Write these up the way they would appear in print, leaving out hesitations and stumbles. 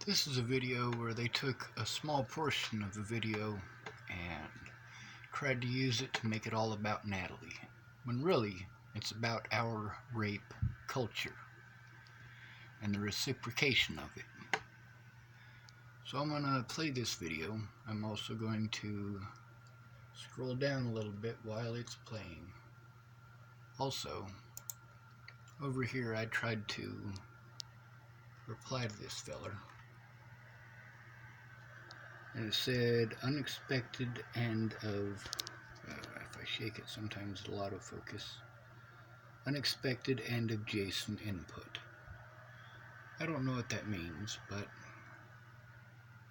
This is a video where they took a small portion of the video and tried to use it to make it all about Natalie, when really it's about our rape culture and the reciprocation of it. So I'm going to play this video. I'm also going to scroll down a little bit while it's playing. Also, over here I tried to reply to this feller. And it said, unexpected end of, if I shake it sometimes it'll autofocus. Unexpected end of JSON input. I don't know what that means, but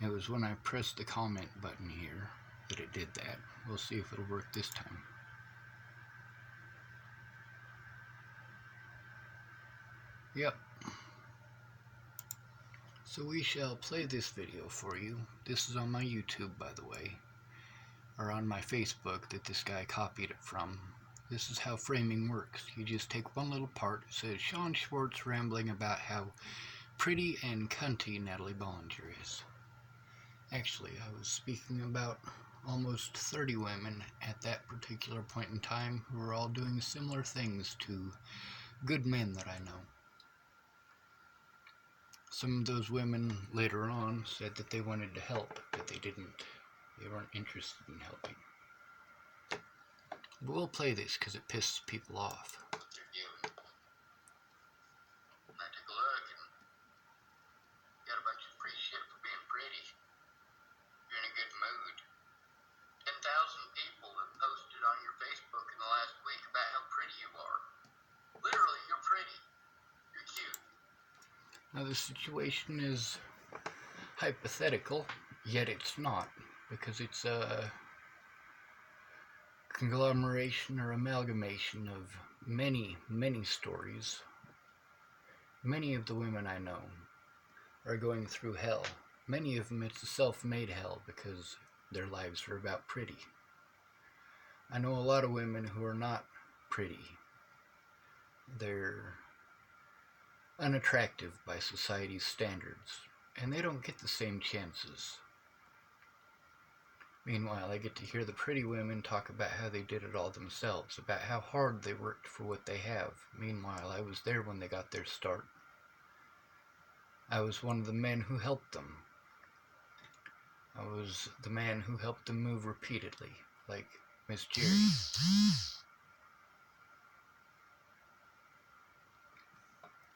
it was when I pressed the comment button here that it did that. We'll see if it'll work this time. Yep. So we shall play this video for you. This is on my YouTube, by the way, or on my Facebook that this guy copied it from. This is how framing works. You just take one little part. It says Sean Schwartz rambling about how pretty and cunty Natalie Bollinger is. Actually, I was speaking about almost 30 women at that particular point in time who were all doing similar things to good men that I know. Some of those women later on said that they wanted to help, but they weren't interested in helping. But we'll play this because it pisses people off. I took a look and got a bunch of free shit for being pretty. You're in a good mood. 10,000 people have posted on your Facebook in the last week about how pretty you are. Literally, you're pretty. You're cute. Now the situation is hypothetical, yet it's not, because it's a conglomeration or amalgamation of many, many stories. Many of the women I know are going through hell. Many of them it's a self-made hell because their lives are about pretty. I know a lot of women who are not pretty. They're unattractive by society's standards, and they don't get the same chances. Meanwhile, I get to hear the pretty women talk about how they did it all themselves, about how hard they worked for what they have. Meanwhile, I was there when they got their start. I was one of the men who helped them. I was the man who helped them move repeatedly, like Miss Jerry.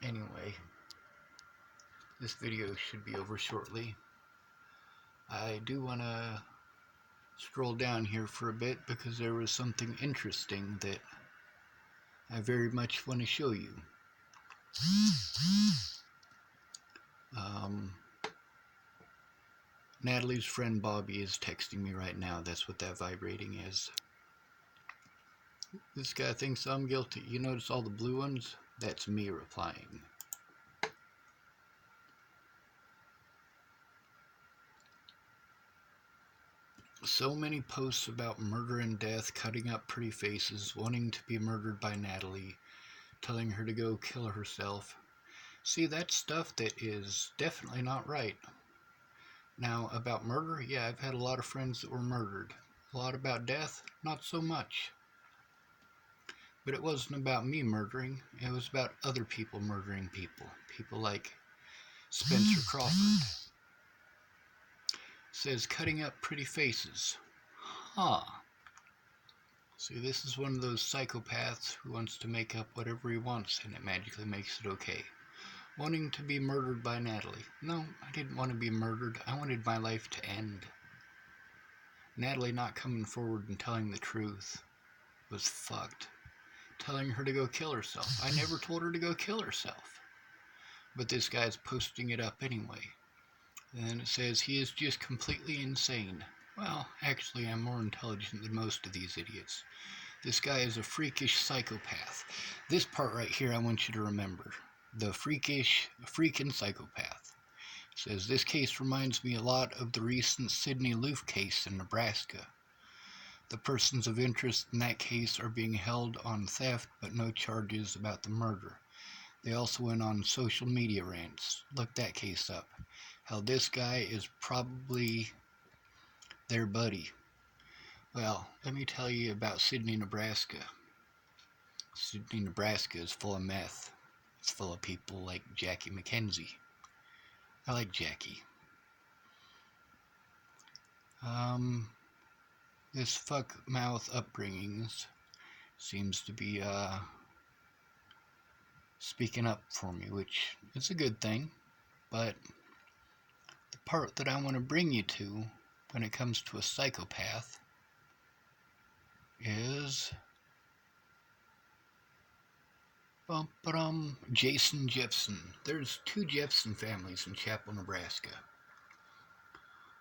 Anyway, this video should be over shortly. I do want to scroll down here for a bit because there was something interesting that I very much want to show you. Natalie's friend Bobby is texting me right now. That's what that vibrating is. This guy thinks I'm guilty. You notice all the blue ones? That's me replying. So many posts about murder and death, cutting up pretty faces, wanting to be murdered by Natalie, telling her to go kill herself. See, that's stuff that is definitely not right. Now, about murder, yeah, I've had a lot of friends that were murdered. A lot about death, not so much. But it wasn't about me murdering, it was about other people murdering people. People like Spencer Crawford. Says, cutting up pretty faces. Huh. See, this is one of those psychopaths who wants to make up whatever he wants and it magically makes it okay. Wanting to be murdered by Natalie. No, I didn't want to be murdered. I wanted my life to end. Natalie not coming forward and telling the truth was fucked. Telling her to go kill herself. I never told her to go kill herself. But this guy's posting it up anyway. And then it says he is just completely insane. Well, actually, I'm more intelligent than most of these idiots. This guy is a freakish psychopath. This part right here I want you to remember. The freaking psychopath. It says, this case reminds me a lot of the recent Sidney Loof case in Nebraska. The persons of interest in that case are being held on theft, but no charges about the murder. They also went on social media rants. Look that case up. How this guy is probably their buddy. Well, let me tell you about Sydney, Nebraska. Sydney, Nebraska is full of meth. It's full of people like Jackie McKenzie. I like Jackie. This fuck mouth upbringings seems to be speaking up for me, which is a good thing. But the part that I want to bring you to when it comes to a psychopath is Jason Jepson. There's two Jepson families in Chapel, Nebraska.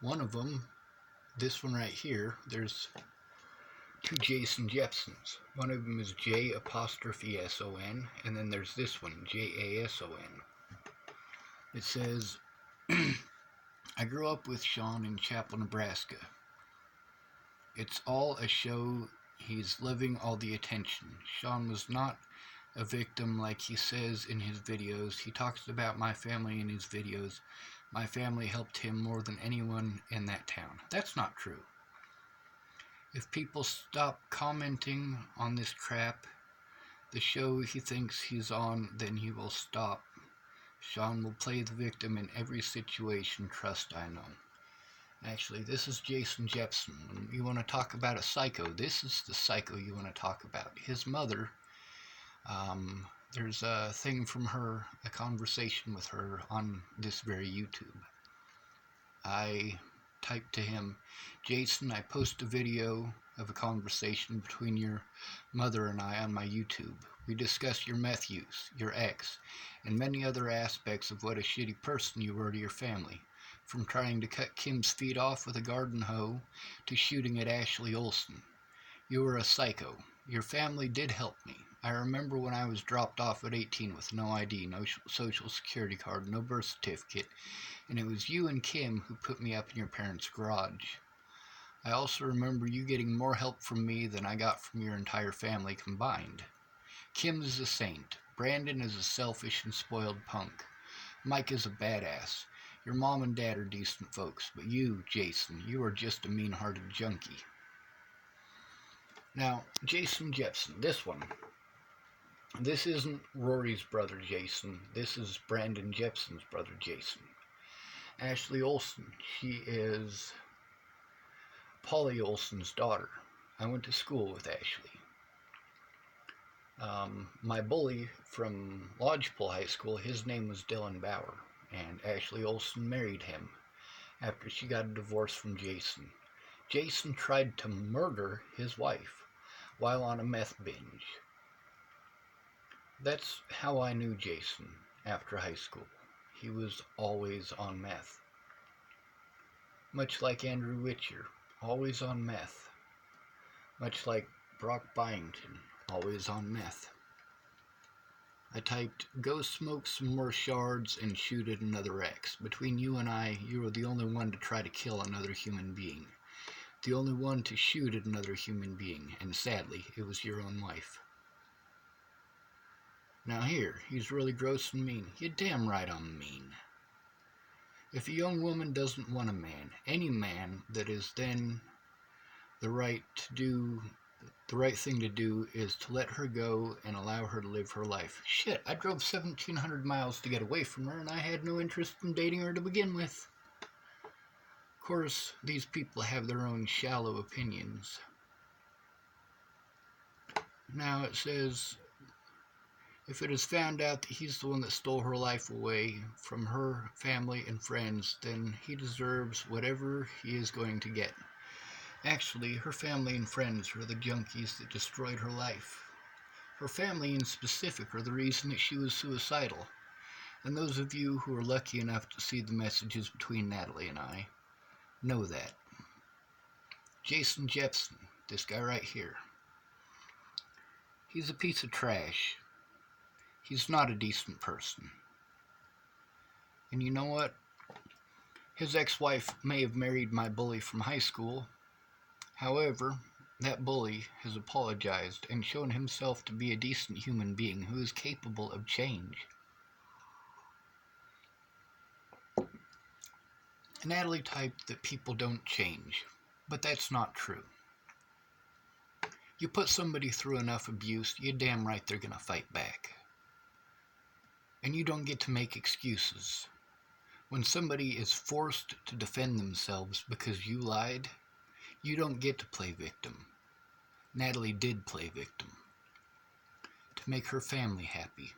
One of them, this one right here, there's two Jason Jepsons. One of them is J''S''O''N, and then there's this one, J''A''S''O''N. It says, I grew up with Sean in Chapel, Nebraska. It's all a show. He's living all the attention. Sean was not a victim like he says in his videos. He talks about my family in his videos. My family helped him more than anyone in that town. That's not true. If people stop commenting on this crap, the show he thinks he's on, then he will stop. Sean will play the victim in every situation, trust I know. Actually, this is Jason Jepson. When you want to talk about a psycho, this is the psycho you want to talk about. His mother, there's a thing from her, a conversation with her on this very YouTube. I typed to him, Jason, I post a video of a conversation between your mother and I on my YouTube. We discuss your meth use, your ex, and many other aspects of what a shitty person you were to your family. From trying to cut Kim's feet off with a garden hoe to shooting at Ashley Olsen. You were a psycho. Your family did help me. I remember when I was dropped off at 18 with no ID, no social security card, no birth certificate, and it was you and Kim who put me up in your parents' garage. I also remember you getting more help from me than I got from your entire family combined. Kim is a saint. Brandon is a selfish and spoiled punk. Mike is a badass. Your mom and dad are decent folks, but you, Jason, you are just a mean-hearted junkie. Now, Jason Jepson, this one. This isn't Rory's brother, Jason. This is Brandon Jepson's brother, Jason. Ashley Olsen, she is Polly Olsen's daughter. I went to school with Ashley. My bully from Lodgepole High School, his name was Dylan Bauer, and Ashley Olsen married him after she got a divorce from Jason. Jason tried to murder his wife while on a meth binge. That's how I knew Jason after high school. He was always on meth. Much like Andrew Witcher, always on meth. Much like Brock Byington, always on meth. I typed, go smoke some more shards and shoot at another ex. Between you and I, you were the only one to try to kill another human being. The only one to shoot at another human being, and sadly, it was your own wife. Now here, he's really gross and mean. You're damn right I'm mean. If a young woman doesn't want a man, any man that is then the right thing to do is to let her go and allow her to live her life. Shit, I drove 1,700 miles to get away from her, and I had no interest in dating her to begin with. Of course, these people have their own shallow opinions. Now it says, if it is found out that he's the one that stole her life away from her family and friends, then he deserves whatever he is going to get. Actually, her family and friends are the junkies that destroyed her life. Her family in specific are the reason that she was suicidal. And those of you who are lucky enough to see the messages between Natalie and I know that. Jason Jepson, this guy right here, he's a piece of trash. He's not a decent person. And you know what? His ex-wife may have married my bully from high school. However, That bully has apologized and shown himself to be a decent human being who is capable of change. Natalie typed that people don't change, but that's not true. You put somebody through enough abuse, you're damn right they're gonna fight back. And you don't get to make excuses. When somebody is forced to defend themselves because you lied, you don't get to play victim. Natalie did play victim. To make her family happy.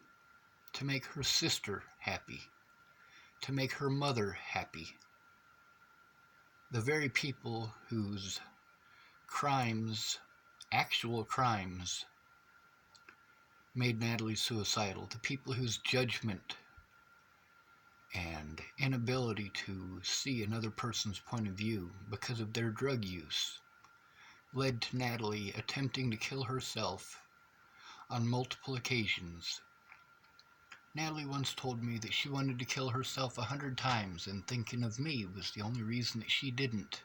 To make her sister happy. To make her mother happy. The very people whose crimes, actual crimes, made Natalie suicidal. The people whose judgment and inability to see another person's point of view because of their drug use led to Natalie attempting to kill herself on multiple occasions. Natalie once told me that she wanted to kill herself 100 times, and thinking of me was the only reason that she didn't.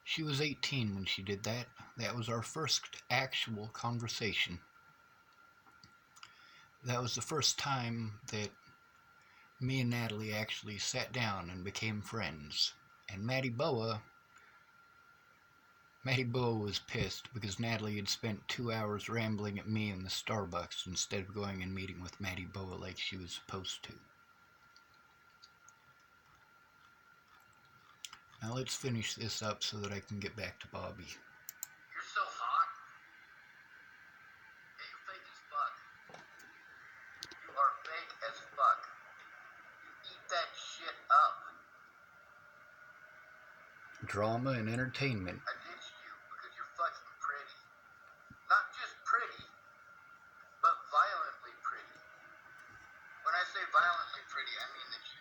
She was 18 when she did that. That was our first actual conversation. That was the first time that me and Natalie actually sat down and became friends. And Maddie Boa was pissed because Natalie had spent 2 hours rambling at me in the Starbucks instead of going and meeting with Maddie Boa like she was supposed to. Now let's finish this up so that I can get back to Bobby. You're so hot. Hey, you're fake as fuck. You are fake as fuck. You eat that shit up. Drama and entertainment. I ditched you because you're fucking pretty. Not just pretty, but violently pretty. When I say violently pretty, I mean that you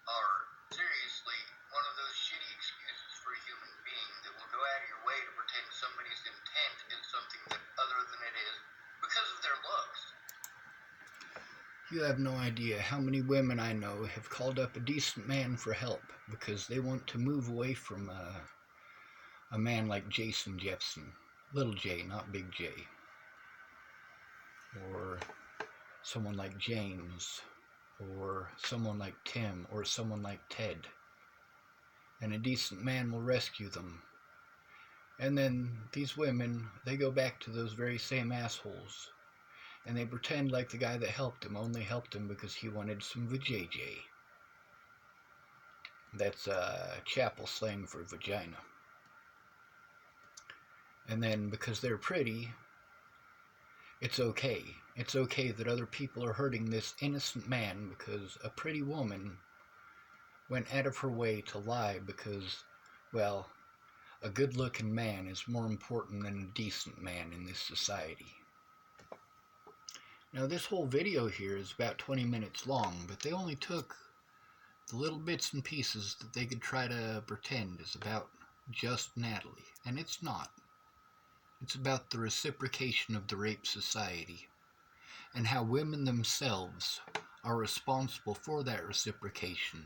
are seriously one of those shitty excuses for a human being that will go out of your way to pretend somebody's intent is something that other than it is because of their looks. You have no idea how many women I know have called up a decent man for help because they want to move away from a man like Jepson. Little J, not Big J. Or someone like James. Or someone like Tim. Or someone like Ted. And a decent man will rescue them. And then these women, they go back to those very same assholes. And they pretend like the guy that helped him only helped him because he wanted some vajayjay. That's chapel slang for vagina. And then because they're pretty, it's okay. It's okay that other people are hurting this innocent man because a pretty woman went out of her way to lie because, well, a good-looking man is more important than a decent man in this society. Now this whole video here is about 20 minutes long, but they only took the little bits and pieces that they could try to pretend is about just Natalie, and it's not. It's about the reciprocation of the rape society, and how women themselves are responsible for that reciprocation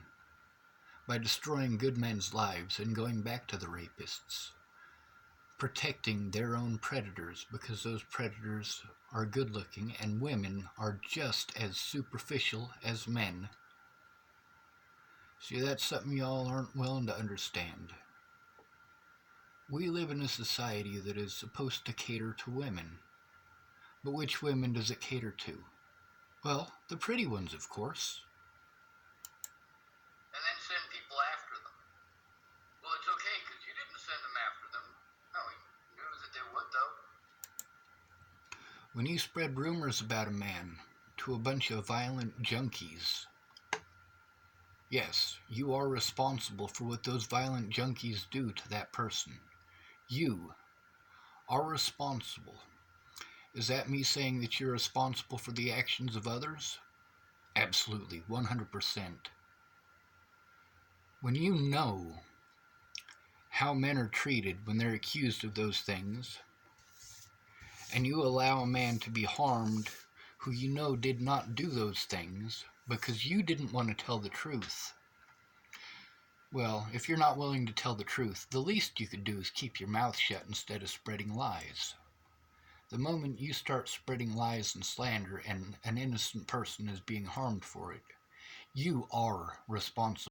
by destroying good men's lives and going back to the rapists, protecting their own predators because those predators are good looking and women are just as superficial as men. See, that's something y'all aren't willing to understand. We live in a society that is supposed to cater to women. But which women does it cater to? Well, the pretty ones, of course. And then send people after them. Well, it's okay because you didn't send them after them. No, you knew that they would, though. When you spread rumors about a man to a bunch of violent junkies, yes, you are responsible for what those violent junkies do to that person. You are responsible. Is that me saying that you're responsible for the actions of others? Absolutely, 100%. When you know how men are treated when they're accused of those things, and you allow a man to be harmed who you know did not do those things because you didn't want to tell the truth, Well, if you're not willing to tell the truth, the least you could do is keep your mouth shut instead of spreading lies. The moment you start spreading lies and slander and an innocent person is being harmed for it, you are responsible